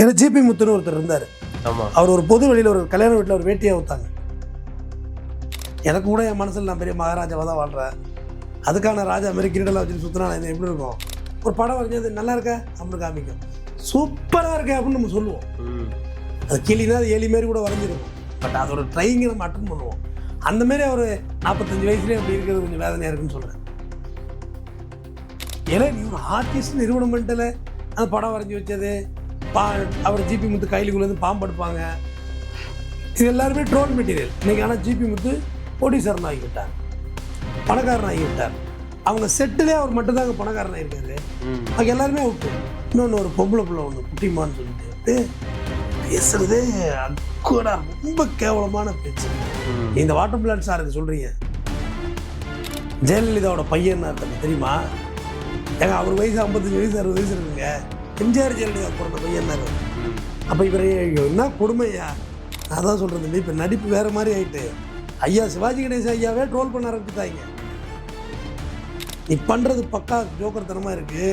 ஏன்னா ஜிபி முத்துன்னு ஒருத்தர் இருந்தார். அவர் ஒரு பொது வெளியில் ஒரு கல்யாண வீட்டில் ஒரு வேட்டியாக ஊற்றாங்க. எனக்கு கூட என் மனசில் நான் பெரிய மகாராஜாவாக தான் வாழ்கிறேன். அதுக்கான ராஜா மாரி கிரீடெல்லாம் வச்சுட்டு சுற்றினா இது எப்படி இருக்கும்? ஒரு படம் வரைஞ்சது நல்லா இருக்க அப்படின்னு காமிக்கும், சூப்பராக இருக்க அப்படின்னு நம்ம சொல்லுவோம். அது கிளினா அது எலி மாரி கூட வரைஞ்சிருக்கும். பட் அதோட ட்ரைங்கை நம்ம அட்டன் பண்ணுவோம். அந்தமாரி அவர் 45 வயசுலேயே அப்படி இருக்கிறது கொஞ்சம் வேதனையாக இருக்குன்னு சொல்கிறேன். ஏன்னா நீ ஒரு ஆர்டிஸ்ட் நிறுவனமெண்ட்டில் அந்த படம் வரைஞ்சி வச்சது, அவர் ஜிபி முத்து கையிலுக்குள்ளேருந்து பாம்பு எடுப்பாங்க, இது எல்லாருமே ட்ரோல் மெட்டீரியல். இன்றைக்கி ஆனால் ஜிபி முத்து கோடீஸ்வரன் ஆகிவிட்டார், பணக்காரன் ஆகிவிட்டார். அவங்க செட்டிலே அவர் மட்டும்தாங்க பணக்காரன் ஆகிருக்காரு. அவங்க எல்லாருமே அவுட்டு. இன்னொன்று ஒரு பொம்பளை பிள்ளை ஒன்று குட்டிமான்னு சொல்லிட்டு பேசுறதே அக்கூடா ரொம்ப கேவலமான பேச்சு. இந்த வாட்டர் பிளான் சாருக்கு சொல்கிறீங்க, ஜெயலலிதாவோட பையன் அர்த்தம் தெரியுமா? ஏங்க அவர் வயசு 55 வயசு 60 வயசு இருக்குங்க. எம்ஜிஆர் ஜெயலலிதா பிறந்த பையன். அப்போ இவர் என்ன கொடுமையா? நான் தான் சொல்கிறது, இப்போ நடிப்பு வேறு மாதிரி ஆகிட்டு ஐயா சிவாஜி கணேசன் ஐயாவே ட்ரோல் பண்ண ஆரம்பிச்சுட்டாங்க. நீ பண்ணுறது பக்கா ஜோக்கர்த்தனமாக இருக்குது,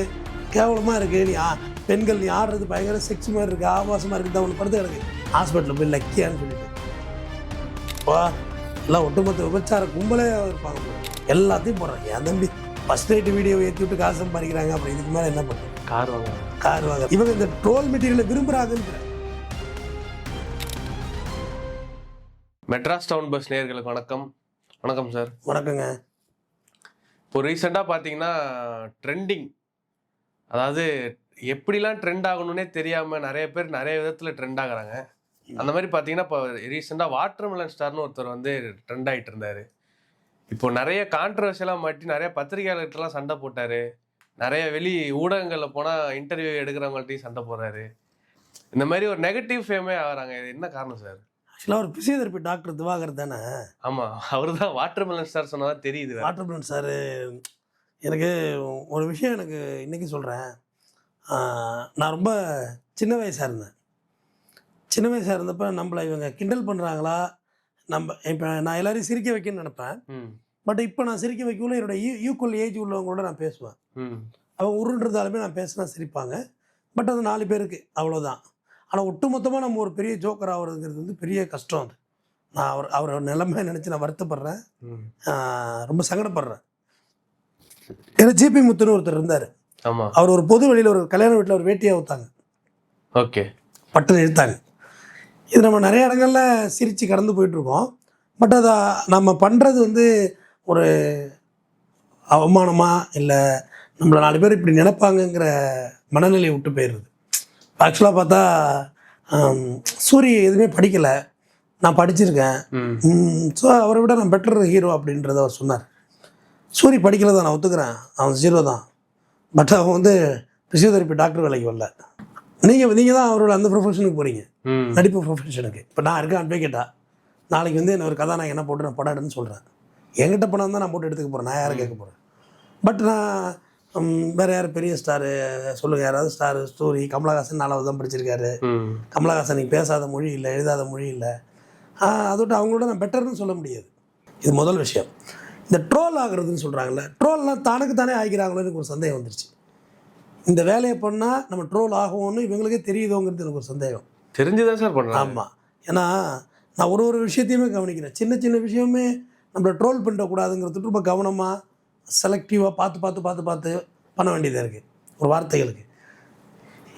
கேவலமாக இருக்குது. நீ பெண்கள் நீ ஆடுறது பயங்கர செக்ஸ் மாதிரி இருக்குது, ஆபாசமாக இருக்குது, தான் ஒன்று படுத்து கிடக்கு ஹாஸ்பிட்டலில் போய் லக்கியான்னு சொல்லிட்டு வா. எல்லாம் ஒட்டுமொத்த விபச்சார கும்பலே இருப்பாங்க, எல்லாத்தையும் போடுறாங்க. என் தம்பி ஃபஸ்ட் நைட்டு வீடியோ ஏற்றி விட்டு காசு சம்பாதிக்கிறாங்க. அப்புறம் இதுக்கு மேலே என்ன பண்ணுறது? கார் வாங்க. இவங்க இந்த ட்ரோல் மெட்டீரியலை விரும்புகிறாங்கன்னு. மெட்ராஸ் டவுன் பஸ் நேயர்களுக்கு வணக்கம். வணக்கம் சார். வணக்கங்க. இப்போ ரீசெண்டாக பார்த்தீங்கன்னா ட்ரெண்டிங், அதாவது எப்படிலாம் ட்ரெண்ட் ஆகணும்னே தெரியாமல் நிறைய பேர் நிறைய விதத்தில் ட்ரெண்ட் ஆகுறாங்க. அந்த மாதிரி பார்த்தீங்கன்னா இப்போ ரீசெண்டாக வாட்டர்மெலன் ஸ்டார்னு ஒருத்தர் வந்து ட்ரெண்ட் ஆகிட்டு இருந்தார். இப்போ நிறைய கான்ட்ரவர்சியெல்லாம் மாட்டி நிறைய பத்திரிகையாளர்கிட்டலாம் சண்டை போட்டார், நிறைய வெளி ஊடகங்களில் போனால் இன்டர்வியூ எடுக்கிறவங்கள்ட்டையும் சண்டை போடுறாரு. இந்த மாதிரி ஒரு நெகட்டிவ் ஃபேமே ஆகிறாங்க. இது என்ன காரணம் சார்? ஆக்சுவலாக ஒரு பிசியோதெரபி டாக்டர் திவாகர் தானே? ஆமாம், அவர் தான் வாட்டர்மெலன் ஸ்டார் சொன்னதான் தெரியுது. வாட்டர்மெலன் சார் எனக்கு ஒரு விஷயம் எனக்கு இன்றைக்கி சொல்கிறேன். நான் ரொம்ப சின்ன வயசாக இருந்தேன். சின்ன வயசாக இருந்தப்போ நம்மளை இவங்க கிண்டல் பண்ணுறாங்களா, நம்ம இப்போ நான் எல்லோரையும் சிரிக்க வைக்கணும்னு நினப்பேன். பட் இப்போ நான் சிரிக்க வைக்கல, என்னோட ஈக்குவல் ஏஜ் உள்ளவங்களோட நான் பேசுவேன். அவங்க உருன்றதாலுமே நான் பேசினா சிரிப்பாங்க. பட் அது 4 பேருக்கு அவ்வளோதான். ஆனால் ஒட்டுமொத்தமாக நம்ம ஒரு பெரிய ஜோக்கர் ஆகிறதுங்கிறது வந்து பெரிய கஷ்டம். அது நான் அவரை நிலைமை நினச்சி நான் வருத்தப்படுறேன், ரொம்ப சங்கடப்படுறேன். ஏன்னா ஜிபி முத்துன்னு ஒருத்தர் இருந்தார். அவர் ஒரு பொது வெளியில் ஒரு கல்யாண வீட்டில் ஒரு வேட்டியாக ஊற்றாங்க. ஓகே, பட்டுன்னு இழுத்தாங்க. இது நம்ம நிறைய இடங்களில் சிரித்து கடந்து போயிட்டுருக்கோம். பட் அதை நம்ம பண்ணுறது வந்து ஒரு அவமானமாக இல்லை நம்மளை 4 பேர் இப்படி நினைப்பாங்கங்கிற மனநிலையை விட்டு போயிடுது. ஆக்சுவலாக பார்த்தா சூரிய எதுவுமே படிக்கலை, நான் படிச்சிருக்கேன். ஸோ அவரை விட நான் பெட்டர் ஹீரோ அப்படின்றத அவர் சொன்னார். சூரிய படிக்கலை தான், நான் ஒத்துக்கிறேன், அவன் 0 தான். பட் அவன் வந்து பிசியோதெரபி டாக்டர் வேலைக்கு வரல. நீங்கள் தான் அவரோட அந்த ப்ரொஃபஷனுக்கு போகிறீங்க, நடிப்பு ப்ரொஃபஷனுக்கு. இப்போ நான் இருக்கேன் அட்வொகேட்டா, நாளைக்கு வந்து என்ன ஒரு கதாநாயகன் என்ன போட்டு நான் படம் எடுன்னு சொல்கிறேன். என்கிட்ட பணம் தான் நான் போட்டு எடுத்துக்க போகிறேன், நான் யாரை கேட்க போகிறேன்? பட் நான் வேறு யார் பெரிய ஸ்டாரு சொல்லுங்கள், யாராவது ஸ்டாரு ஸ்டோரி. கமலஹாசன் 4வது தான் படிச்சிருக்காரு. கமலஹாசன் நீங்கள் பேசாத மொழி இல்லை, எழுதாத மொழி இல்லை. அதோட அவங்களோட நான் பெட்டர்னு சொல்ல முடியாது. இது முதல் விஷயம். இந்த ட்ரோல் ஆகுறதுன்னு சொல்கிறாங்கல்ல, ட்ரோல்லாம் தானுக்கு தானே ஆகிறாங்களோன்னு எனக்கு ஒரு சந்தேகம் வந்துருச்சு. இந்த வேலையை பண்ணால் நம்ம ட்ரோல் ஆகும்னு இவங்களுக்கே தெரியுதோங்கிறது எனக்கு ஒரு சந்தேகம். தெரிஞ்சுதான் சார் பண்ணுறேன். ஆமாம், ஏன்னா நான் ஒரு விஷயத்தையுமே கவனிக்கிறேன். சின்ன சின்ன விஷயமே நம்மளை ட்ரோல் பண்ணிடக்கூடாதுங்கிறது ரொம்ப கவனமாக செலக்டிவாக பார்த்து பண்ண வேண்டியதாக இருக்குது ஒரு வார்த்தைகளுக்கு.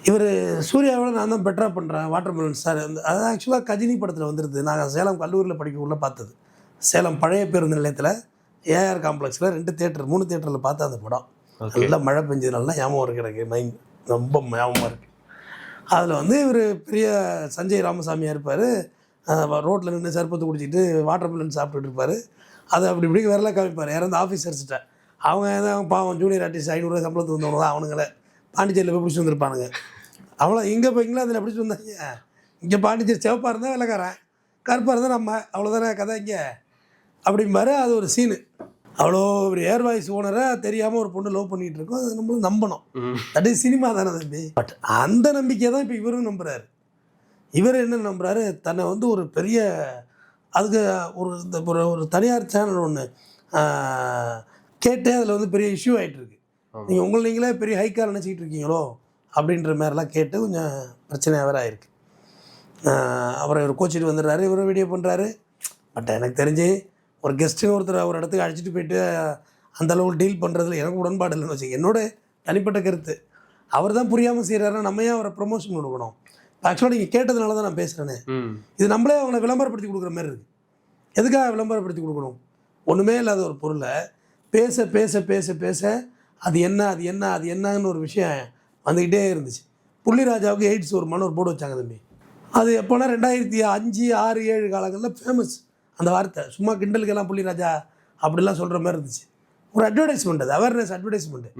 இவர் சூர்யாவோட நான் தான் பெட்டராக பண்ணுறேன் வாட்டர்மெலன் சார். அது ஆக்சுவலாக கஜினி படத்தில் வந்துடுது. நாங்கள் சேலம் கல்லூரியில் படிக்கக்குள்ளே பார்த்தது. சேலம் பழைய பேருந்து நிலையத்தில் ஏஆர் காம்ப்ளெக்ஸில் 2 தியேட்டர் 3 தியேட்டரில் பார்த்து அந்த படம். நல்லா மழை பெஞ்சது, நல்லா ஞாபகம் இருக்குது எனக்கு, மைண்ட் ரொம்ப ஞாபகமாக இருக்குது. அதில் வந்து இவர் பெரிய சஞ்சய் ராமசாமியாக இருப்பார். ரோட்டில் நின்று சர்பத்து குடிச்சிட்டு வாட்டர்மெலன் சாப்பிட்டுட்டு இருப்பார். அது அப்படி இப்படி விரல காமிப்பார் இறந்த ஆஃபீஸர்ஸ்கிட்ட. அவங்க தான் பாவம் ஜூனியர் ஆர்டிஸ்ட் 500 ரூபா சம்பளத்துக்கு வந்தவங்க தான் அவனுங்களே பாண்டிச்சேரியில் போய் பிடிச்சி வந்திருப்பானுங்க. அவ்வளோ இங்கே போய்ங்களா அதில் பிடிச்சி வந்தாங்க. இங்கே பாண்டிச்சேரி சிவப்பாக இருந்தால் வெள்ளைக்காரன், கருப்பாக இருந்தால் நம்ம, அவ்வளோதானே கதை இங்கே அப்படிம்பாரு. அது ஒரு சீனு. அவ்வளோ ஒரு ஏர் வாய்ஸ் ஓனரை தெரியாமல் ஒரு பொண்ணு லவ் பண்ணிகிட்டு இருக்கோம், அது நம்மளும் நம்பணும். தட் இஸ் சினிமா தானே தம்பி. பட் அந்த நம்பிக்கையை தான் இப்போ இவரும் நம்புகிறாரு. இவர் என்ன நம்புகிறாரு, தன்னை வந்து ஒரு பெரிய அதுக்கு ஒரு தனியார் சேனல் ஒன்று கேட்டு அதில் வந்து பெரிய இஷ்யூ ஆகிட்டு இருக்கு. நீங்கள் நீங்களே பெரிய ஹைக்கார் நினச்சிக்கிட்டு இருக்கீங்களோ அப்படின்ற மாதிரிலாம் கேட்டு கொஞ்சம் பிரச்சனையாக வேறு ஆயிருக்கு. அவரை இவர் கோச்சிட்டு வந்துடுறாரு, இவரை வீடியோ பண்ணுறாரு. பட் எனக்கு தெரிஞ்சு ஒரு கெஸ்ட்டு ஒருத்தர் ஒரு இடத்துக்கு அழைச்சிட்டு போயிட்டு அந்தளவுக்கு டீல் பண்ணுறதுல எனக்கு உடன்பாடு இல்லைன்னு வச்சு என்னோட தனிப்பட்ட கருத்து. அவர் தான் புரியாமல் செய்கிறாருன்னா நம்ம ஏன் அவரை ப்ரொமோஷன் கொடுக்கணும்? ஆக்சுவலாக நீங்கள் கேட்டதுனால தான் நான் பேசுகிறேனே. இது நம்மளே அவங்கள விளம்பரப்படுத்தி கொடுக்குற மாதிரி இருக்குது. எதுக்காக விளம்பரப்படுத்தி கொடுக்கணும்? ஒன்றுமே இல்லாத ஒரு பொருளை பேச பேச பேச பேச அது என்ன அது என்ன அது என்னன்னு ஒரு விஷயம் வந்துக்கிட்டே இருந்துச்சு. புள்ளிராஜாவுக்கு எய்ட்ஸ் ஒரு போர்டு வச்சாங்க தம்பி. அது எப்போனா 2005, 6, 7 காலங்களில் ஃபேமஸ் அந்த வார்த்தை. சும்மா கிண்டலுக்கெல்லாம் புள்ளிராஜா அப்படிலாம் சொல்கிற மாதிரி இருந்துச்சு. ஒரு அட்வர்டைஸ்மெண்ட், அது அவேர்னஸ் அட்வர்டைஸ்மெண்ட்டு.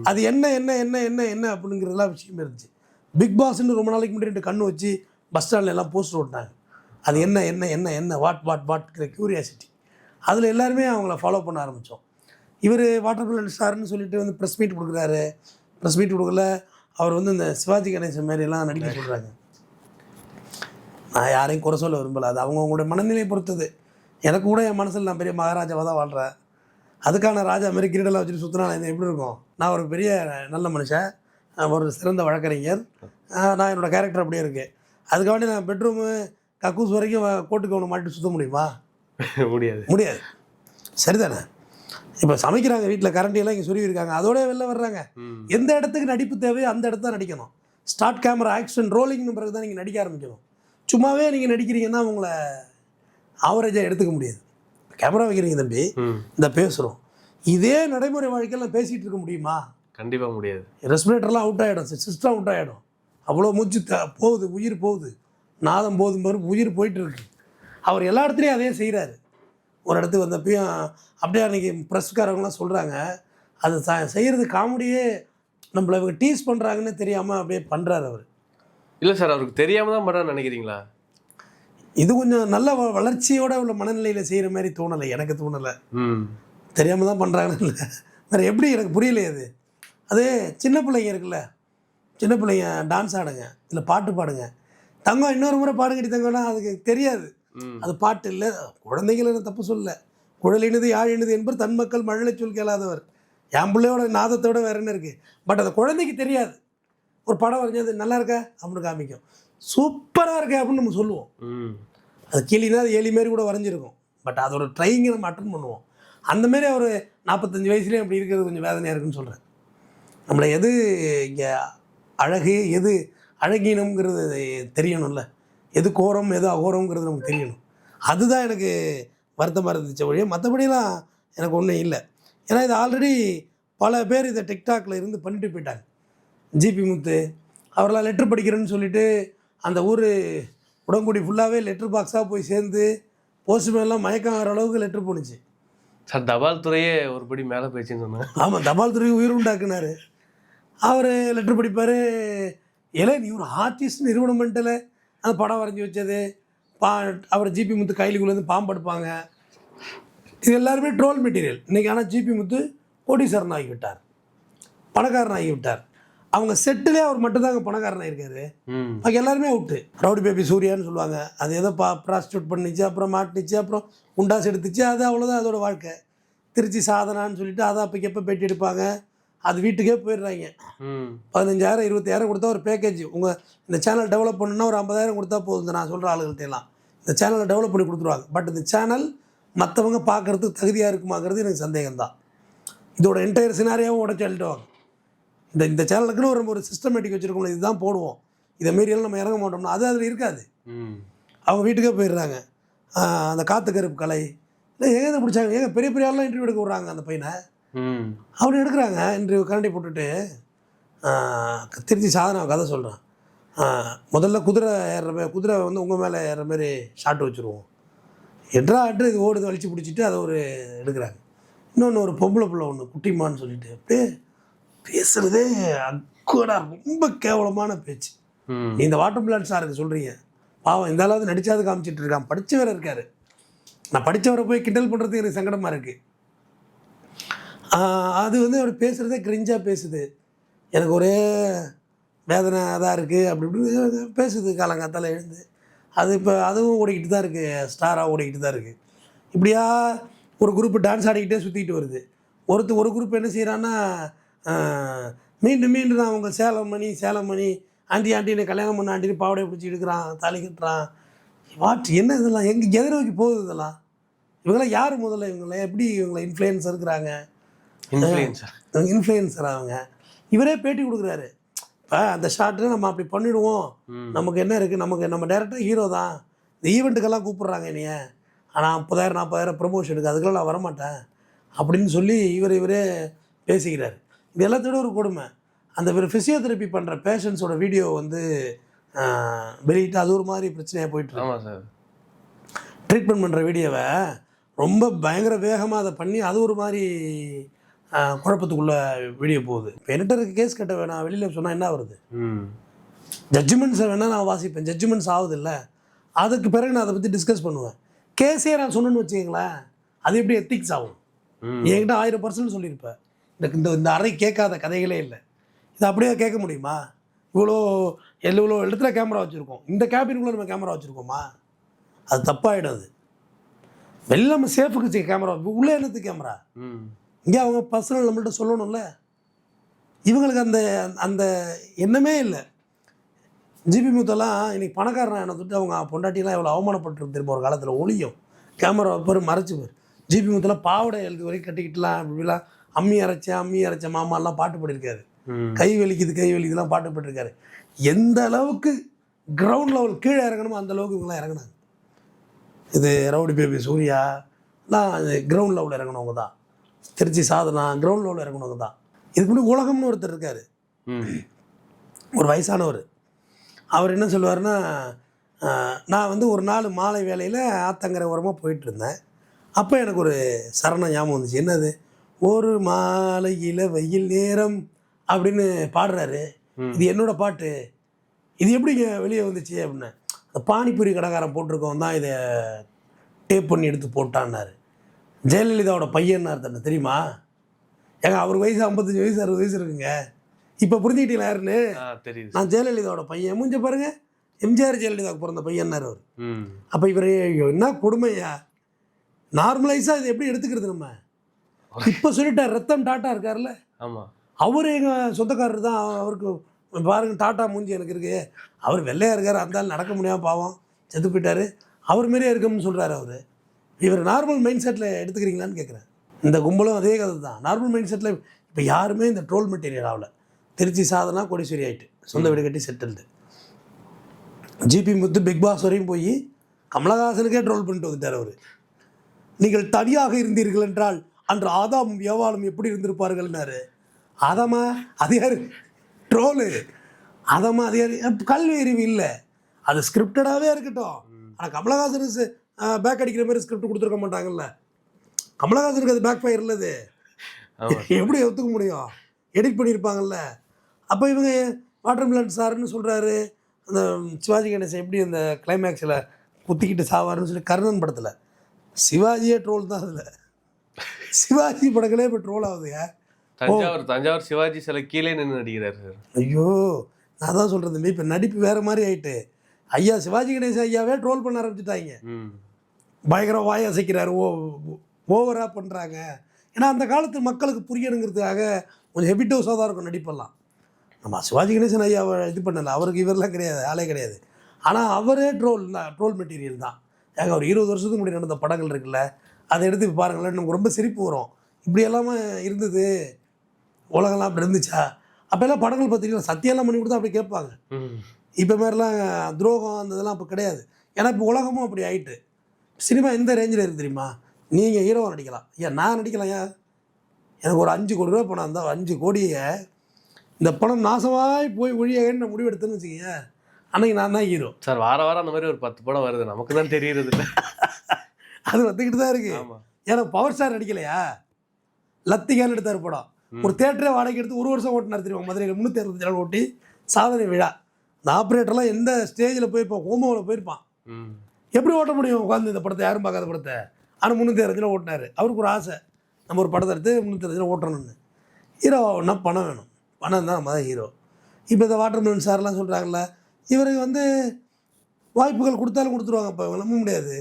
அது என்ன என்ன என்ன என்ன என்ன அப்படிங்கிறதுலாம் விஷயமே இருந்துச்சு. பிக் பாஸ்ன்னு ரொம்ப நாளைக்கு முன்னாடி 2 கண்ணு வச்சு பஸ் ஸ்டாண்டில் எல்லாம் போஸ்டர் ஓட்டினாங்க. அது என்ன என்ன என்ன என்ன வாட்ங்கிற க்யூரியாசிட்டி. அதில் எல்லாருமே அவங்கள ஃபாலோ பண்ண ஆரம்பித்தோம். இவர் வாட்டர் மெலன் ஸ்டார்னு சொல்லிட்டு வந்து ப்ரெஸ் மீட் கொடுக்குறாரு. ப்ரெஸ் மீட் கொடுக்கல, அவர் வந்து இந்த சிவாஜி கணேசன் மாதிரிலாம் நடிக்க சொல்கிறாங்க. நான் யாரையும் குறை சொல்ல விரும்பலை, அது அவங்கவுங்களுடைய மனநிலையை பொறுத்தது. எனக்கு கூட என் மனசில் நான் பெரிய மகாராஜாவாக தான் வாழ்கிறேன். அதுக்கான ராஜா மாரி கிரீடெல்லாம் வச்சுட்டு சுற்றினா நான் எப்படி இருக்கும்? நான் ஒரு பெரிய நல்ல மனுஷன், ஒரு சிறந்த வழக்கறிஞர், நான் என்னோடய கேரக்டர் அப்படியே இருக்குது. அதுக்காண்டி நான் பெட்ரூமு கக்கூஸ் வரைக்கும் கோட்டுக்கு ஒன்று மாட்டிட்டு சுற்ற முடியுமா? முடியாது. சரிதானே? இப்போ சமைக்கிறாங்க வீட்டில், கரண்டியெல்லாம் இங்கே சொருவிருக்காங்க, அதோட வெளில வர்றாங்க. எந்த இடத்துக்கு நடிப்பு தேவையோ அந்த இடத்த தான் நடிக்கணும். ஸ்டார்ட் கேமரா ஆக்ஷன் ரோலிங்னு பிறகு தான் நீங்கள் நடிக்க ஆரம்பிக்கணும். சும்மாவே நீங்கள் நடிக்கிறீங்கன்னா உங்களை ஆவரேஜாக எடுத்துக்க முடியாது. கேமரா வைக்கிறீங்க தம்பி, இந்த பேசுகிறோம், இதே நடைமுறை வாழ்க்கையில் நான் பேசிகிட்டு இருக்க முடியுமா? கண்டிப்பாக முடியாது. ரெஸ்பிரேட்டர்லாம் அவுட் ஆகிடும், சிஸ்டம் அவுட் ஆகிடும். அவ்வளோ மூச்சு போகுது, உயிர் போகுது, நாதம் போதும் பாரு, உயிர் போயிட்டுருக்கு. அவர் எல்லா இடத்துலையும் அதே செய்கிறாரு. ஒரு இடத்துக்கு வந்தப்பையும் அப்படியே அன்றைக்கி ப்ரெஸ்காரவங்களாம் சொல்கிறாங்க, அது செய்கிறது காமெடியே நம்மளை இவங்க டீஸ் பண்ணுறாங்கன்னு தெரியாமல் அப்படியே பண்ணுறாரு அவர். இல்லை சார், அவருக்கு தெரியாமல் தான் பண்ணுறான்னு நினைக்கிறீங்களா? இது கொஞ்சம் நல்ல வளர்ச்சியோட உள்ள மனநிலையில் செய்கிற மாதிரி தோணலை, எனக்கு தோணலை. தெரியாமல் தான் பண்ணுறாங்கன்னு இல்லை, வேறு எப்படி எனக்கு புரியலையே. அது சின்ன பிள்ளைங்க இருக்குல்ல, சின்ன பிள்ளைங்க டான்ஸ் ஆடுங்க, இல்லை பாட்டு பாடுங்க, தங்கம் இன்னொரு முறை பாடுங்கடி தங்கம்னா அதுக்கு தெரியாது. அது பாட்டு இல்லை. குழந்தைகள் என்ன தப்பு சொல்லல, குழலினது யாழினது என்பது தன் மக்கள் மழலை சொல் கேளாதவர். என் பிள்ளையோட நாதத்தோட வேற என்ன இருக்குது? பட் அந்த குழந்தைக்கு தெரியாது. ஒரு படம் வரைஞ்சது நல்லா இருக்கா அப்படின்னு காமிக்கும், சூப்பராக இருக்கா அப்படின்னு நம்ம சொல்லுவோம். அது கிளினா அது எலி மாரி கூட வரைஞ்சிருக்கும், பட் அதோட ட்ரைங்கை நம்ம அட்டன் பண்ணுவோம். அந்தமாரி அவர் 45 வயசுலேயும் அப்படி இருக்கிறது கொஞ்சம் வேதனையாக இருக்குன்னு சொல்கிறேன். நம்மளை எது இங்கே அழகு, எது அழகீனம்ங்கிறது தெரியணும்ல, எது கோரம் எது அகோரம்ங்கிறது நமக்கு தெரியணும். அதுதான் எனக்கு வருத்தமாக இருந்துச்சு வழியாக, மற்றபடியெல்லாம் எனக்கு ஒன்றும் இல்லை. ஏன்னா இது ஆல்ரெடி பல பேர் இதை டிக்டாக்ல இருந்து பண்ணிட்டு போயிட்டாங்க. ஜிபி முத்து அவரெல்லாம் லெட்ரு படிக்கிறேன்னு சொல்லிவிட்டு அந்த ஊர் உடங்குடி ஃபுல்லாகவே லெட்ரு பாக்ஸாக போய் சேர்ந்து போஸ்ட்மேன்லாம் மயக்கம் வர அளவுக்கு லெட்ரு போணுச்சு சார். தபால் துறையே ஒரு படி மேலே போயிடுச்சுன்னு சொன்னாங்க. ஆமாம், தபால் துறை உயிர் உண்டாக்குனார். அவர் லெட்ரு படிப்பார். நீ ஒரு ஆர்டிஸ்ட் நிறுவனமெண்ட்டில் அந்த படம் வரைஞ்சி வச்சது, அவர் ஜிபி முத்து கைலிக்குள்ளேருந்து பாம்பு எடுப்பாங்க. இது எல்லாருமே ட்ரோல் மெட்டீரியல் இன்றைக்கி. ஆனால் ஜிபி முத்து கோடீஸ்வரன் ஆகிவிட்டார், பணக்காரன் ஆகிவிட்டார். அவங்க செட்டிலே அவர் மட்டும்தாங்க பணக்காரன் ஆகிருக்காரு. பாக்கி எல்லாருமே அவுட்டு. ரவுடி பேபி சூர்யான்னு சொல்லுவாங்க, அது ஏதோ ப்ராஸ்டியூட் பண்ணிச்சு, அப்புறம் மாட்டிச்சு, அப்புறம் குண்டாஸ் எடுத்துச்சு, அது அவ்வளோதான் அதோட வாழ்க்கை. திருச்சி சாதனான்னு சொல்லிட்டு அதை அப்போக்கு எப்போ பேட்டி எடுப்பாங்க, அது வீட்டுக்கே போயிடுறாங்க. 15,000 20,000 கொடுத்தா ஒரு பேக்கேஜ். உங்கள் இந்த சேனல் டெவலப் பண்ணணுன்னா ஒரு 50,000 கொடுத்தா போதும். நான் சொல்கிற ஆளுகள்கிட்டலாம் இந்த சேனலை டெவலப் பண்ணி கொடுத்துருவாங்க. பட் இந்த சேனல் மற்றவங்க பார்க்குறதுக்கு தகுதியாக இருக்குமாங்கிறது எனக்கு சந்தேகம்தான். இதோட என்டையர் சினாரியாவும் உடச்சி அள்ளிட்டுவாங்க. இந்த சேனலுக்குன்னு ஒரு சிஸ்டமேட்டிக் வச்சுருக்கோம், இதுதான் போடுவோம், இதை மாரியெல்லாம் நம்ம இறங்க மாட்டோம்னா அது அதில் இருக்காது. அவங்க வீட்டுக்கே போயிடுறாங்க. அந்த காத்து கருப்பு கலை இல்லை எங்கே பிடிச்சாங்க, ஏங்க பெரிய பெரிய ஆள்லாம் இன்டர்வியூ எடுக்க விட்றாங்க அந்த பையனை. அவனை எடுக்கிறாங்க இன்டர்வியூ கரண்டி போட்டுட்டு. திருச்சி சாதனை கதை சொல்கிறான், முதல்ல குதிரை ஏறுற குதிரை வந்து உங்கள் மேலே ஏறுற மாதிரி ஷாட் வச்சுருவோம், எட்ராட்டு இது ஓடுது வலிச்சு பிடிச்சிட்டு அதை ஒரு எடுக்கிறாங்க. இன்னொன்று ஒரு பொம்பளை பிள்ளை ஒன்று குட்டிமான்னு சொல்லிட்டு அப்படியே பேசுகிறதே அக்குவடா, ரொம்ப கேவலமான பேச்சு. நீ இந்த வாட்டர் பிளான் சாருக்கு சொல்கிறீங்க, பாவம் இந்த அளவுக்கு நடிச்சாது காமிச்சிட்டு இருக்கான், படித்தவரை இருக்கார். நான் படித்தவரை போய் கிண்டல் பண்ணுறதுக்கு எனக்கு சங்கடமாக இருக்குது. அது வந்து அவர் பேசுகிறதே கிரிஞ்சாக பேசுது, எனக்கு ஒரே வேதனை தான் இருக்குது. அப்படி இப்படி பேசுது காலங்காத்தால் எழுந்து. அது இப்போ அதுவும் ஓடிக்கிட்டு தான் இருக்குது, ஸ்டாராக ஓடிக்கிட்டு தான் இருக்குது. இப்படியா ஒரு குரூப்பு டான்ஸ் ஆடிக்கிட்டே சுற்றிக்கிட்டு வருது. ஒரு குரூப் என்ன செய்கிறான்னா மீண்டும் மீண்டும் நான் அவங்க சேலம் மணி ஆண்டின்னு கல்யாணம் பண்ண ஆண்டின்னு பாவடையை பிடிச்சி எடுக்கிறான், தாலி கட்டுறான். என்ன இதெல்லாம் எங்கே எதை நோக்கி போகுது இதெல்லாம்? இவங்களாம் யார் முதல்ல? இவங்களாம் எப்படி இவங்களை இன்ஃப்ளூயன்ஸ் இருக்கிறாங்க? இன்ஃப்ளூயன்சர் அவங்க. இவரே பேட்டி கொடுக்குறாரு. இப்போ அந்த ஷார்ட்டு நம்ம அப்படி பண்ணிவிடுவோம், நமக்கு என்ன இருக்குது, நம்ம டேரெக்டாக ஹீரோ தான், இந்த ஈவெண்ட்டுக்கெல்லாம் கூப்பிட்றாங்க என்னைய, ஆனால் 30,000 40,000 ப்ரமோஷனுக்கு அதுக்கெல்லாம் நான் வரமாட்டேன் அப்படின்னு சொல்லி இவரே பேசிக்கிறார். இது எல்லாத்தோட ஒரு கொடுமை. அந்த ஃபிசியோதெரப்பி பண்ணுற பேஷண்ட்ஸோட வீடியோ வந்து வெளியிட்டு அது ஒரு மாதிரி பிரச்சனையாக போயிட்டு ட்ரீட்மெண்ட் பண்ணுற வீடியோவை ரொம்ப பயங்கர வேகமாக அதை பண்ணி அது ஒரு மாதிரி குழப்பத்துக்குள்ளே வீடியோ போகுது. இப்போ என்கிட்ட இருக்க கேஸ் கட்ட வேணாம், வெளியில் சொன்னால் என்ன வருது? ஜட்ஜ்மெண்ட்ஸை வேணால் நான் வாசிப்பேன், ஜட்ஜ்மெண்ட்ஸ் ஆகுது இல்லை, அதுக்கு பிறகு நான் அதை பற்றி டிஸ்கஸ் பண்ணுவேன். கேஸே நான் சொன்னேன்னு வச்சுக்கங்களேன், அது எப்படி எத்திக்ஸ் ஆகும்? என்கிட்ட 1000% சொல்லியிருப்பேன். இந்த அறை கேட்காத கதைகளே இல்லை. இது அப்படியே கேட்க முடியுமா? இவ்வளோ இடத்துல கேமரா வச்சுருக்கோம், இந்த கேபினுக்குள்ளே நம்ம கேமரா வச்சுருக்கோமா? அது தப்பாகிடும். அது வெளில நம்ம சேஃபுக்கு கேமரா, உள்ளே என்னத்துக்கு கேமரா? இங்கே அவங்க பர்சனல் நம்மள்கிட்ட சொல்லணும்ல. இவங்களுக்கு அந்த அந்த எண்ணமே இல்லை. ஜிபி முத்தெல்லாம் இன்றைக்கி பணக்காரன் என்னை தொட்டு அவங்க பொண்டாட்டிலாம் எவ்வளோ அவமானப்பட்டு திரும்ப ஒரு காலத்தில் ஒளியும் கேமரா பேர் மறைச்சி பேர். ஜிபி முத்தெல்லாம் பாவடை எழுத்து வரைக்கும் கட்டிக்கிட்டுலாம் இப்படிலாம் அம்மி அரைச்ச மாமாலாம் பாட்டு பாடியிருக்காரு. கை வலிக்குதுலாம் பாட்டு பாடிருக்காரு. எந்த அளவுக்கு கிரவுண்ட் லெவல் கீழே இறங்கணுமோ அந்த அளவுக்கு இவங்களாம் இறங்கினாங்க. இது ரவுடி பேபி சூர்யாலாம் கிரவுண்ட் லெவலில் இறங்கினவங்க தான். திருச்சி சாதனா கிரவுண்ட் லெவலில் இறங்கினவங்க தான். இதுக்கு முன்னாடி உலகம்னு ஒருத்தர் இருக்கார், ஒரு வயசானவர். அவர் என்ன சொல்லுவார்னா, நான் வந்து ஒரு நாள் மாலை வேளையில் ஆத்தங்கரை ஓரமாக போயிட்டு இருந்தேன். அப்போ எனக்கு ஒரு சரணம் ஞாபகம் வந்துச்சு. என்னது? ஒரு மாலையில் வெயில் நேரம் அப்படின்னு பாடுறாரு. இது என்னோட பாட்டு, இது எப்படிங்க வெளியே வந்துச்சு அப்படின்னு. அந்த பானிபூரி கடைக்காரன் போட்டிருக்கவன் தான் இதை டேப் பண்ணி எடுத்து போட்டான்னாரு. ஜெயலலிதாவோட பையன்னார் தானே, தெரியுமா? ஏங்க அவர் வயசு 55 வயசு 60 வயசு இருக்குங்க. இப்போ புரிஞ்சுக்கிட்டீங்களா யாருன்னு? நான் ஜெயலலிதாவோட பையன். மூஞ்ச பாருங்க, எம்ஜிஆர் ஜெயலலிதாவுக்கு பிறந்த பையன்னார் அவர். அப்போ இவர் என்ன கொடுமையா? நார்மலைஸாக இது எப்படி எடுத்துக்கிறது நம்ம? இப்போ சொல்லிட்டார், ரத்தம் டாட்டா இருக்கார்ல, அவர் எங்கள் சொந்தக்காரர் தான். அவருக்கு பாருங்க டாட்டா மூஞ்சி எனக்கு இருக்குது. அவர் வெள்ளையாக இருக்கார், அந்த நடக்க முடியாமல் பாவம் செத்து போயிட்டார், அவர் மாரியே இருக்கும்னு சொல்கிறார் அவர். இவர் நார்மல் மைண்ட் செட்டில் எடுத்துக்கிறீங்களான்னு கேட்குறேன். இந்த கும்பலும் அதே கதை தான். நார்மல் மைண்ட் செட்டில் இப்போ யாருமே இந்த ட்ரோல் மெட்டீரியல் ஆகலை. திருச்சி சாதனா கோடீஸ்வரி ஆகிட்டு சொந்த வீடு கட்டி செட்டில்டு. ஜிபி முத்து பிக் பாஸ் வரையும் போய் கமலஹாசனுக்கே ட்ரோல் பண்ணிட்டு வந்துட்டார் அவர். நீங்கள் தனியாக இருந்தீர்கள் என்றால் அன்று ஆதாமும் ஏவாளும் எப்படி இருந்திருப்பார்கள்னாரு. ஆதாமா அது யார்? ட்ரோலு. ஆதாமா அது யார்? கல்வி அறிவு இல்லை, அது ஸ்கிரிப்டடாகவே இருக்கட்டும். ஆனால் கமலஹாசனுக்கு பேக் அடிக்கிற மாதிரி ஸ்கிரிப்ட் கொடுத்துருக்க மாட்டாங்கல்ல. கமலஹாசனுக்கு அது பேக் ஃபயர் இல்லது, எப்படி ஒத்துக்க முடியும்? எடிட் பண்ணியிருப்பாங்கல்ல. அப்போ இவங்க வாட்டர் மிலன் சார்னு சொல்கிறாரு. அந்த சிவாஜி கணேசன் எப்படி அந்த கிளைமேக்ஸில் குத்திக்கிட்டு சாவாருன்னு சொல்லி கர்ணன் படத்தில் சிவாஜியே ட்ரோல் தான். அதில் சிவாஜி படங்களே இப்போ ட்ரோல் ஆகுதுயா. தஞ்சாவூர் சிவாஜி சில கீழே நின்று நடிக்கிறார் சார். ஐயோ, நான் தான் சொல்கிறேன், இப்போ நடிப்பு வேறு மாதிரி ஆகிட்டு. ஐயா சிவாஜி கணேசன் ஐயாவே ட்ரோல் பண்ண ஆரம்பிச்சுட்டாங்க. பயங்கரம் வாய் அசைக்கிறாரு, ஓவராக பண்ணுறாங்க. ஏன்னா அந்த காலத்து மக்களுக்கு புரியணுங்கிறதுக்காக கொஞ்சம் ஹெவி டோஸாக தான் இருக்கும் நடிப்பெல்லாம். நம்ம சிவாஜி கணேசன் ஐயாவை இது பண்ணலை, அவருக்கு இவரெல்லாம் கிடையாது, ஆளே கிடையாது. ஆனால் அவரே ட்ரோல் மெட்டீரியல் தான். ஏங்க ஒரு 20 வருஷத்துக்கு முன்னாடி நடந்த படங்கள் இருக்குல்ல, அதை எடுத்து பாருங்களேன், நமக்கு ரொம்ப சிரிப்பு வரும். இப்படி எல்லாமே இருந்தது, உலகெல்லாம் அப்படி இருந்துச்சா? அப்போல்லாம் படங்கள் பார்த்தீங்கன்னா சத்தியெல்லாம் பண்ணி கொடுத்தா அப்படி கேட்பாங்க. இப்போ மாதிரிலாம் துரோகம் அந்த இதெல்லாம் இப்போ கிடையாது. ஏன்னா இப்போ உலகமும் அப்படி ஆகிட்டு. சினிமா எந்த ரேஞ்சில் இருக்குது தெரியுமா? நீங்கள் ஹீரோவை நடிக்கலாம், ஏன் நான் நடிக்கலாம், ஏன் எனக்கு ஒரு 5 கோடி ரூபா பணம் இருந்தால் 5 கோடியை இந்த பணம் நாசமாய் போய் ஒழியன்னு முடிவெடுத்துன்னு வச்சுக்கீங்க, அன்றைக்கி நான் தான் ஹீரோ சார். வாரம் அந்த மாதிரி ஒரு 10 படம் வருது, நமக்கு தான் தெரியுறது இல்லை. அது வந்துக்கிட்டு தான் இருக்குது. ஏன்னா பவர் ஸ்டார் நடிக்கலையா, லத்திகான்னு எடுத்தார் படம். ஒரு தேட்டரே வாடகை எடுத்து 1 வருஷம் ஓட்டினார் தெரியுமா? மதுரையில் 360 நாள் ஓட்டி சாதனை விழா. இந்த ஆப்ரேட்டர்லாம் எந்த ஸ்டேஜில் போயிருப்பான், ஹோமோவில் போயிருப்பான். எப்படி ஓட்ட முடியும் உட்காந்து இந்த படத்தை, யாரும் பார்க்காத படத்தை? ஆனால் 360 ஓட்டினார். அவருக்கு ஒரு ஆசை, நம்ம ஒரு படத்தை எடுத்து 360 ஓட்டணும்னு. ஹீரோ ஒன்றா பணம் வேணும், பணம் தான் நம்ம தான் ஹீரோ. இப்போ இந்த வாட்டர் மிலன் சார்லாம் சொல்கிறாங்கல்ல, இவருக்கு வந்து வாய்ப்புகள் கொடுத்தாலும் கொடுத்துருவாங்க. இப்போ நம்ப முடியாது,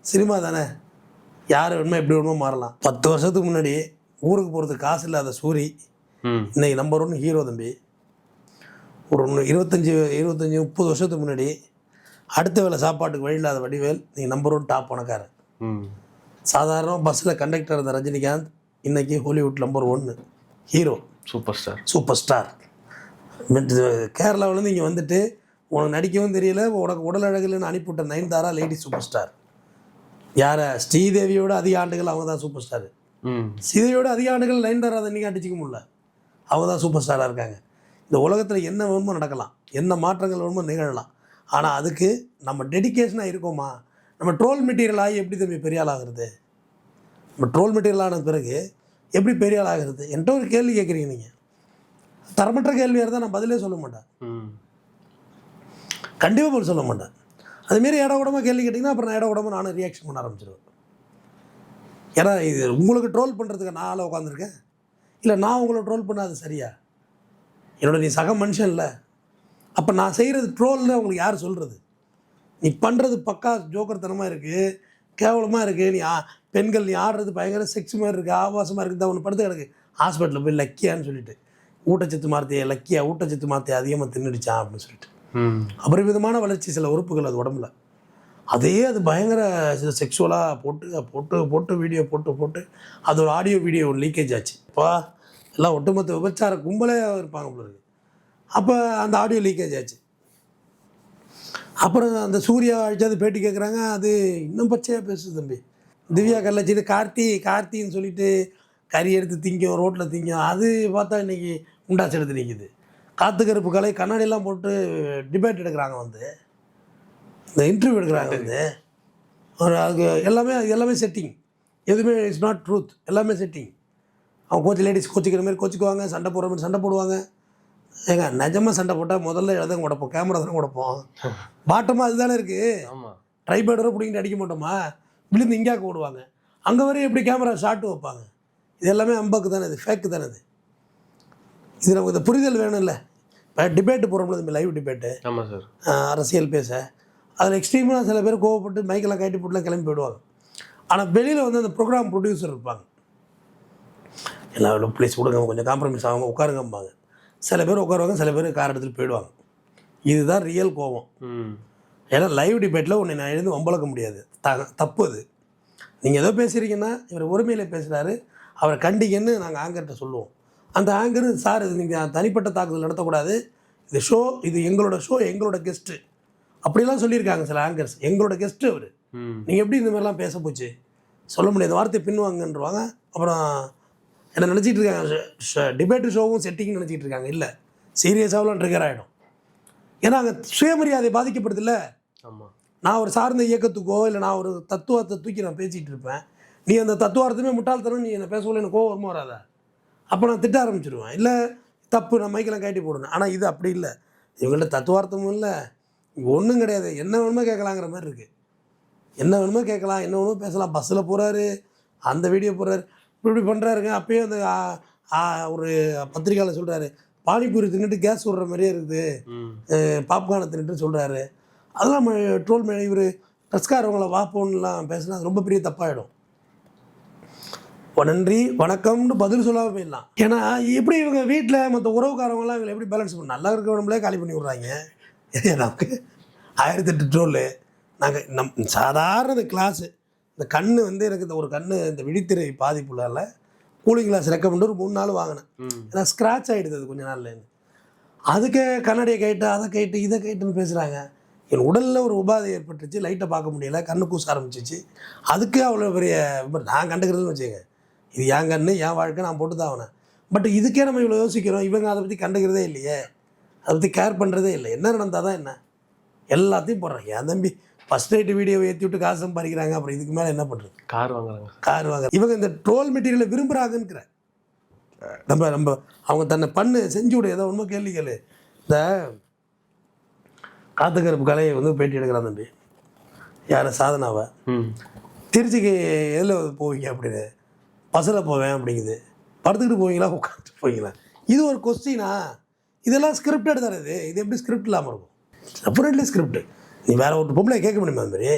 சினிமா தானே, யார் வேணுமோ எப்படி வேணுமோ மாறலாம். 10 வருஷத்துக்கு முன்னாடி ஊருக்கு போகிறதுக்கு காசு இல்லாத சூரி இன்னைக்கு நம்பர் 1 ஹீரோ தம்பி. ஒரு 25 30 வருஷத்துக்கு முன்னாடி அடுத்த வேளை சாப்பாட்டுக்கு வழி இல்லாத வடிவேல் நீங்கள் நம்பர் 1 டாப் பணக்காரன். சாதாரண பஸ்ஸில் கண்டக்டர் இருந்த ரஜினிகாந்த் இன்னைக்கு Hollywood number 1 hero, super star. கேரளாவிலேருந்து இங்கே வந்துட்டு உனக்கு நடிக்கவும் தெரியல, உனக்கு உடல் அழகுலன்னு அனுப்பிவிட்ட நயன்தாரா லேடி சூப்பர் ஸ்டார். யாரை? ஸ்ரீதேவியோட அதிக ஆண்டுகள் அவங்க தான் சூப்பர் ஸ்டார். ஸ்ரீதேவியோட அதிக ஆண்டுகள் நயன்தாரா அதை இன்றைக்கி அடிச்சிக்க முடியல, அவங்க தான் சூப்பர் ஸ்டாராக இருக்காங்க. இந்த உலகத்தில் என்ன வேணுமோ நடக்கலாம், என்ன மாற்றங்கள் வேணுமோ நிகழலாம். ஆனால் அதுக்கு நம்ம டெடிக்கேஷனாக இருக்கோமா? நம்ம ட்ரோல் மெட்டீரியல் ஆகி எப்படி தம்பி பெரிய ஆள் ஆகுறது? நம்ம ட்ரோல் மெட்டீரியல் ஆன பிறகு எப்படி பெரிய ஆள் ஆகுறது? என்கிட்ட ஒரு கேள்வி கேட்குறீங்க நீங்கள், தரமற்ற கேள்வியாக இருந்தால் நான் பதிலே சொல்ல மாட்டேன், கண்டிப்பாக பதில் சொல்ல மாட்டேன். அதுமாரி இட உடம்பா கேள்வி கேட்டிங்கன்னா அப்புறம் நான் இட உடம்பா நானும் ரியாக்ஷன் பண்ண ஆரம்பிச்சிடுவேன். ஏன்னா இது உங்களுக்கு ட்ரோல் பண்ணுறதுக்கு நான் ஆளை உட்காந்துருக்கேன், இல்லை நான் உங்களை ட்ரோல் பண்ணால் அது சரியா? என்னோட நீ சக மனுஷன் இல்லை, அப்போ நான் செய்கிறது ட்ரோல்னு உங்களுக்கு யார் சொல்கிறது? நீ பண்ணுறது பக்கா ஜோக்கர்த்தனமாக இருக்குது, கேவலமாக இருக்குது. நீ பெண்கள் நீ ஆடுறது பயங்கர செக்ஸ் மாதிரி இருக்குது, ஆபாசமாக இருக்குது, தான் ஒன்று படுத்து கிடக்கு ஹாஸ்பிட்டலில் போய் லக்கியான்னு சொல்லிட்டு ஊட்டச்சத்து மார்த்தையை லக்கியா ஊட்டச்சத்து மார்த்தையை அதிகமாக தின்னுடுச்சான் அப்படின்னு சொல்லிட்டு அபரிமிதமான வளர்ச்சி சில உறுப்புகள் அது உடம்புல. அதே அது பயங்கர செக்ஷுவலாக போட்டு போட்டு போட்டு வீடியோ போட்டு போட்டு அது ஒரு ஆடியோ வீடியோ ஒரு லீக்கேஜ் ஆச்சு. இப்போ எல்லாம் ஒட்டுமொத்த விபச்சார கும்பலே இருப்பாங்க போல இருக்கு. அப்போ அந்த ஆடியோ லீக்கேஜ் ஆச்சு. அப்புறம் அந்த சூர்யா அழிச்சாது பேட்டி கேட்குறாங்க, அது இன்னும் பச்சையாக பேசுது தம்பி. திவ்யா கள்ளச்சிட்டு கார்த்தின்னு சொல்லிட்டு கறி எடுத்து திங்கும், ரோட்டில் திங்கும். அது பார்த்தா இன்றைக்கி உண்டாச்சு எடுத்து நிற்கிது. காற்று கருப்பு கலை கண்ணாடியெல்லாம் போட்டு டிபேட் எடுக்கிறாங்க, வந்து இந்த இன்டர்வியூ எடுக்கிறாங்க, வந்து ஒரு அதுக்கு எல்லாமே செட்டிங், எதுவுமே இட்ஸ் நாட் ட்ரூத், எல்லாமே செட்டிங். அவங்க லேடிஸ் கோச்சிக்கிற மாதிரி கோச்சிக்குவாங்க, சண்டை போடுற மாதிரி சண்டை போடுவாங்க. ஏங்க நிஜமாக சண்டை போட்டால் முதல்ல எழுதங்க உடப்போம், கேமரா தானே உடப்போம், பாட்டமாக அதுதானே இருக்குது. ட்ரைபேடரை பிடிங்கிட்டு அடிக்க மாட்டோமா, விழுந்து இங்கேயாக்க ஓடுவாங்க, அங்கே வரையும் எப்படி கேமரா ஷாட்டு வைப்பாங்க. இது எல்லாமே அம்பாக்கு தானே, இது ஃபேக்கு தானே. இது நமக்கு இந்த புரிதல் வேணும் இல்லை. இப்போ டிபேட்டு போகிறோம்ல, இந்த லைவ் டிபேட்டு, அரசியல் பேச, அதில் எக்ஸ்ட்ரீமாக சில பேர் கோவப்பட்டு மைக்கெல்லாம் கட்டி போட்டுலாம் கிளம்பி போயிடுவாங்க. ஆனால் வெளியில் வந்து அந்த ப்ரோக்ராம் ப்ரொடியூசர் இருப்பாங்க, எல்லாம் ப்ளீஸ் கொடுங்க கொஞ்சம் காம்ப்ரமைஸ் ஆகுங்க உட்காருங்கம்பாங்க. சில பேர் உட்காருவாங்க, சில பேர் கார் எடுத்துகிட்டு போயிடுவாங்க. இதுதான் ரியல் கோவம். ஏன்னா லைவ் டிபேட்டில் ஒன்று நான் எழுந்து வம்பளக்க முடியாது, தப்பு அது. நீங்கள் ஏதோ பேசுகிறீங்கன்னா இவர் உரிமையில் பேசுகிறாரு, அவரை கண்டிங்கன்னு நாங்கள் ஆங்கர்கிட்ட சொல்லுவோம். அந்த ஆங்கர் சார் இது நீங்கள் தனிப்பட்ட தாக்குதல் நடத்தக்கூடாது, இது ஷோ, இது எங்களோட ஷோ, எங்களோட கெஸ்ட்டு அப்படிலாம் சொல்லியிருக்காங்க சில ஆங்கர்ஸ். எங்களோட கெஸ்ட்டு அவர், நீங்கள் எப்படி இந்த மாதிரிலாம் பேச போச்சு சொல்ல முடியாது, வார்த்தையை பின்வாங்கன்றவாங்க. அப்புறம் என்ன நினச்சிட்டு இருக்காங்க, டிபேட்டு ஷோவும் செட்டிங்னு நினச்சிட்டு இருக்காங்க. இல்லை, சீரியஸாகலாம் ட்ரிகர் ஆகிடும். ஏன்னா அங்கே சுயமரியாதை பாதிக்கப்படுதில்ல. நான் ஒரு சார்ந்த இயக்கத்துக்கோ இல்லை நான் ஒரு தத்துவத்தை தூக்கி நான் பேசிகிட்டு இருப்பேன், நீ அந்த தத்துவார்த்தமே முட்டாள்தனம், நீ என்னை பேசல, எனக்கு கோவம் வருமா வராதா? அப்போ நான் திட்ட ஆரம்பிச்சிடுவேன். இல்லை தப்பு, நான் மைக்கெல்லாம் கட்டி போடுவேன். ஆனால் இது அப்படி இல்லை, இவங்கள்ட்ட தத்துவார்த்தமும் இல்லை, ஒன்றும் கிடையாது, என்ன வேணுமோ கேட்கலாங்கிற மாதிரி இருக்குது. என்ன வேணுமோ கேட்கலாம், என்ன வேணுமோ பேசலாம். பஸ்ஸில் போகிறாரு, அந்த வீடியோ போடுறாரு, இப்படி பண்ணுறாருங்க. அப்போயே அந்த ஒரு பத்திரிக்கையாளர் சொல்கிறாரு, பானிபூரி தின்னுட்டு கேஸ் விடுற மாதிரியே இருக்குது, பாப்கார்னை தின்னுட்டு சொல்கிறாரு. அதெல்லாம் ட்ரோல் பண்ணி இவர் ட்ரெஸ்காரவங்களை வாப்போன்னுலாம் பேசினா அது ரொம்ப பெரிய தப்பாகிடும். நன்றி வணக்கம்னு பதில் சொல்லாமல் போயிடலாம். ஏன்னா எப்படி இவங்க வீட்டில் மற்ற உறவுக்காரவங்களாம் இவங்களை எப்படி பேலன்ஸ் பண்ண, நல்லா இருக்கிறவங்களே காலி பண்ணி விட்றாங்க. நமக்கு 1008 ட்ரோலு. நாங்கள் சாதாரண இந்த கிளாஸு, இந்த கண் வந்து எனக்கு இந்த ஒரு கண் இந்த விழித்திரை பாதிப்புள்ளால கூலிங் கிளாஸ் ரெக்கமெண்ட் ஒரு 3 நாள் வாங்கினேன். ஏன்னா ஸ்க்ராட்ச் ஆகிடுது அது கொஞ்சம் நாள்லேருந்து. அதுக்கு கண்ணாடியை கேட்டு அதை கேட்டு இதை கேட்டுன்னு பேசுகிறாங்க. என் உடலில் ஒரு உபாதை ஏற்பட்டுச்சு, லைட்டை பார்க்க முடியல, கண்ணு கூச ஆரம்பிச்சிச்சு. அதுக்கு அவ்வளோ பெரிய நான் கண்டுக்கிறதுன்னு வச்சுங்க, இது என் கண்ணு என் வாழ்க்கை, நான் போட்டு தான் ஆகினேன். பட் இதுக்கே நம்ம இவ்வளோ யோசிக்கிறோம், இவங்க அதை பற்றி கண்டுக்கிறதே இல்லையே, அதை பற்றி கேர் பண்ணுறதே இல்லை. என்ன நடந்தால் தான் என்ன, எல்லாத்தையும் போடுறாங்க. என் தம்பி ஃபஸ்ட் நைட்டு வீடியோவை ஏற்றி விட்டு காசு சம்பாதிக்கிறாங்க, அப்புறம் இதுக்கு மேலே என்ன பண்ணுறது, கார் வாங்குறாங்க. இவங்க இந்த ட்ரோல் மெட்டீரியலை விரும்புகிறாங்கங்கிற நம்ம அவங்க தன்னை செஞ்சு விட ஏதோ ஒன்றும் கேள்வி கேளு. இந்த காத்துக்கருப்பு கலையை வந்து பேட்டி எடுக்கிறான் தம்பி, யாரை சாதனாவை, திருச்சிக்கு எதில் போவீங்க அப்படின்னு, பஸ்ஸில் போவேன் அப்படிங்குது. படுத்துக்கிட்டு போவீங்களா உட்காந்துட்டு போவீங்களா? இது ஒரு கொஸ்டினா? இதெல்லாம் ஸ்கிரிப்டட் தானே. இது எப்படி ஸ்கிரிப்ட் இல்லாமல் இருக்கும்? Definitely script. நீ வேறு ஒரு பொம்பளை கேட்க முடியுமா? அந்த மாதிரி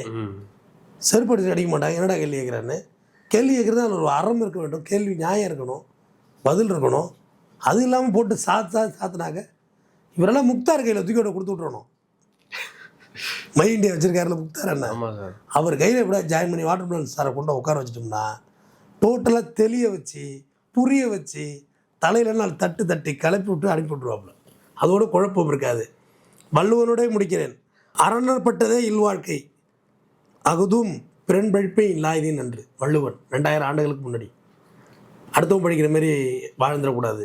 செருப்பு அடிச்சு அடிக்க மாட்டாங்க. என்னடா கேள்வி கேட்குறான்னு கேள்வி கேட்குறது அதில் ஒரு அறம் இருக்க வேண்டும், கேள்வி நியாயம் இருக்கணும், பதில் இருக்கணும். அது இல்லாமல் போட்டு சாத்துனாக்க இவரெல்லாம் முக்தார் கையில் தூக்கி கொடுத்து விட்றணும். மை இண்டியா வச்சுருக்காருல முக்தார் என்ன, ஆமாம் சார். அவர் கையில் எப்படியா ஜாயின் பண்ணி வாட்டர் மிலன் சாரை கொண்டு உட்கார வச்சிட்டோம்னா டோட்டலாக தெளிய வச்சு புரிய வச்சு தலையில நாள் தட்டி கிளப்பி விட்டு அனுப்பி விட்ருவாப்புல. அதோட குழப்பம் இருக்காது. வள்ளுவனோட முடிக்கிறேன். அறநற்பட்டதே இல்வாழ்க்கை அகுதும் பிறன் பழிப்பே இல்லாதேன் என்று வள்ளுவன் 2000 ஆண்டுகளுக்கு முன்னாடி. அடுத்தவன் படிக்கிற மாரி வாழ்ந்துடக்கூடாது,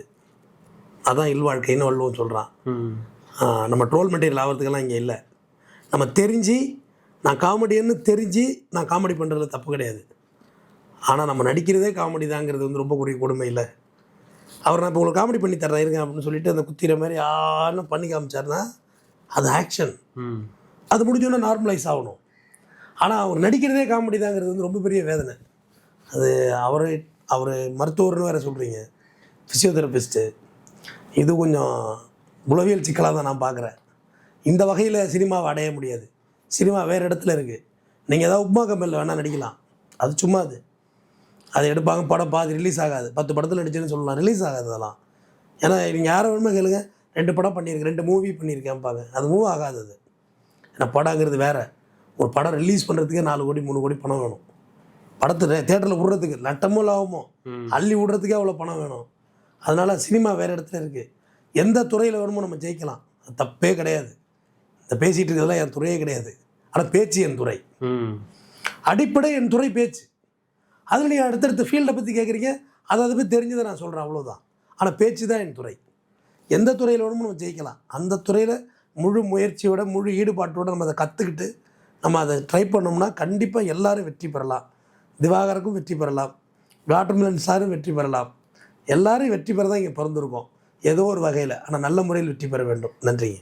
அதான் இல்வாழ்க்கைன்னு வள்ளுவன் சொல்கிறான். நம்ம ட்ரோல் மெட்டீரியல் ஆகிறதுக்கெல்லாம் இங்கே இல்லை. நம்ம தெரிஞ்சு நான் காமெடின்னு தெரிஞ்சு நான் காமெடி பண்ணுறதுல தப்பு கிடையாது. ஆனால் நம்ம நடிக்கிறதே காமெடி தாங்கிறது வந்து ரொம்ப கொடுமை இல்லை. அவர் நான் இப்போ உங்களுக்கு காமெடி பண்ணி தர்றேன் இருங்க அப்படின்னு சொல்லிட்டு அந்த குத்திர மாதிரி யாரும் பண்ணி காமிச்சார்னா அது ஆக்ஷன். அது முடிஞ்சோன்னா நார்மலைஸ் ஆகணும். ஆனால் அவர் நடிக்கிறதே காமெடி தாங்கிறது வந்து ரொம்ப பெரிய வேதனை. அது அவர் மருத்துவர்னு வேறு சொல்கிறீங்க, ஃபிசியோதெரபிஸ்ட்டு. இது கொஞ்சம் உளவியல் சிக்கலாக தான் நான் பார்க்குறேன். இந்த வகையில் சினிமாவை அடைய முடியாது. சினிமா வேறு இடத்துல இருக்குது. நீங்கள் ஏதாவது உப்மா கம்பெனியில் வேணால் நடிக்கலாம், அது சும்மா அதை எடுப்பாங்க, படம் பாதி ரிலீஸ் ஆகாது. 10 படத்தில் நடிச்சேன்னு சொல்லலாம், ரிலீஸ் ஆகாது அதெல்லாம். ஏன்னா நீங்கள் யாரை வேணுமோ கேளுங்க, 2 படம் பண்ணியிருக்கேன், 2 மூவி பண்ணியிருக்கேன்பாங்க, அது மூவ் ஆகாது. அது ஏன்னா படங்கிறது வேறு. ஒரு படம் ரிலீஸ் பண்ணுறதுக்கே 4 கோடி 3 கோடி பணம் வேணும். படத்தை தேட்டரில் விடுறதுக்கு நட்டமோ லாபமோ அள்ளி விடுறதுக்கே அவ்வளோ பணம் வேணும். அதனால் சினிமா வேறு இடத்துல இருக்குது. எந்த துறையில் வேணுமோ நம்ம ஜெயிக்கலாம், அது தப்பே கிடையாது. இந்த பேசிகிட்டு இருக்கிறதெல்லாம் என் துறையே கிடையாது. ஆனால் பேச்சு என் துறை, அடிப்படை என் துறை பேச்சு. அதில் நீங்கள் அடுத்தடுத்த ஃபீல்டை பற்றி கேட்குறீங்க, அதை பற்றி தெரிஞ்சதை நான் சொல்கிறேன், அவ்வளோதான். ஆனால் பேச்சு தான் என் துறை. எந்த துறையில் வேணுமோ நம்ம ஜெயிக்கலாம். அந்த துறையில் முழு முயற்சியோட முழு ஈடுபாட்டோடு நம்ம அதை கற்றுக்கிட்டு நம்ம அதை ட்ரை பண்ணோம்னா கண்டிப்பாக எல்லோரும் வெற்றி பெறலாம். திவாகருக்கும் வெற்றி பெறலாம், வாட்டர் மிலன் சாரும் வெற்றி பெறலாம். எல்லோரும் வெற்றி பெற தான் இங்கே பிறந்திருக்கோம் ஏதோ ஒரு வகையில். ஆனால் நல்ல முறையில் வெற்றி பெற வேண்டும். நன்றிங்க.